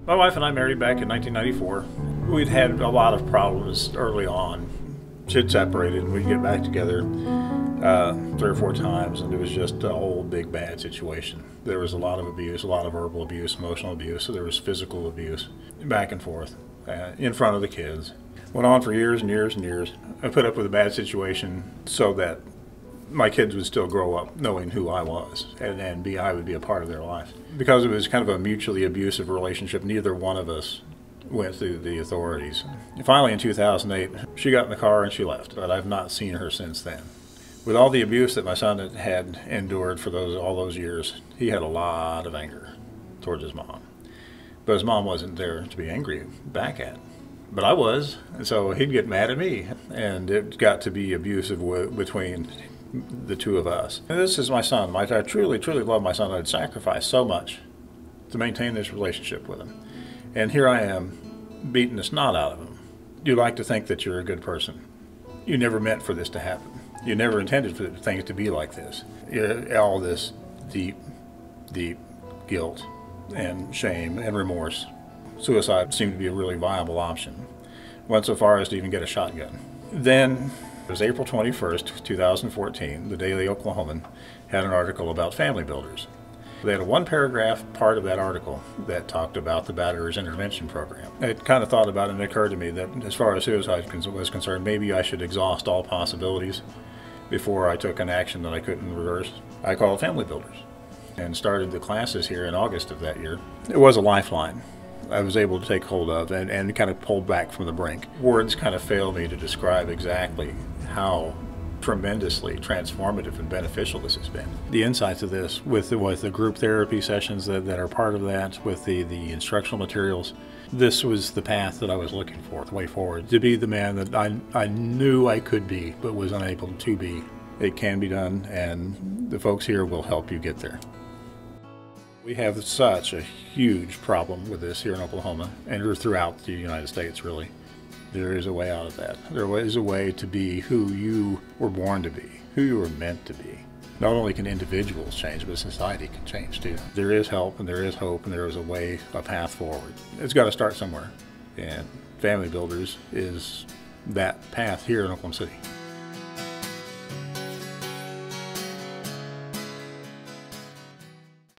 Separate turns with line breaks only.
My wife and I married back in 1994. We'd had a lot of problems early on. She'd separated and we'd get back together 3 or 4 times, and it was just a whole big bad situation. There was a lot of abuse, a lot of verbal abuse, emotional abuse, so there was physical abuse back and forth in front of the kids. Went on for years and years and years. I put up with a bad situation so that my kids would still grow up knowing who I was, and I would be a part of their life. Because it was kind of a mutually abusive relationship, neither one of us went through the authorities. Finally, in 2008, she got in the car and she left, but I've not seen her since then. With all the abuse that my son had endured for all those years, he had a lot of anger towards his mom. But his mom wasn't there to be angry back at. But I was, and so he'd get mad at me, and it got to be abusive between the two of us. And this is my son. I truly, truly love my son. I'd sacrificed so much to maintain this relationship with him. And here I am, beating the snot out of him. You like to think that you're a good person. You never meant for this to happen. You never intended for things to be like this. All this deep, deep guilt and shame and remorse. Suicide seemed to be a really viable option. Went so far as to even get a shotgun. Then, it was April 21st, 2014, the Daily Oklahoman had an article about family builders. They had a one-paragraph part of that article that talked about the batterer's intervention program. I kind of thought about it, and it occurred to me that as far as suicide was concerned, maybe I should exhaust all possibilities before I took an action that I couldn't reverse. I called family builders and started the classes here in August of that year. It was a lifeline I was able to take hold of and kind of pulled back from the brink. Words kind of fail me to describe exactly how tremendously transformative and beneficial this has been. The insights of this with the group therapy sessions that are part of that, with the instructional materials, this was the path that I was looking for, the way forward, to be the man that I knew I could be but was unable to be. It can be done, and the folks here will help you get there. We have such a huge problem with this here in Oklahoma and throughout the United States, really. There is a way out of that. There is a way to be who you were born to be, who you were meant to be. Not only can individuals change, but society can change too. There is help and there is hope and there is a path forward. It's got to start somewhere, and Family Builders is that path here in Oklahoma City.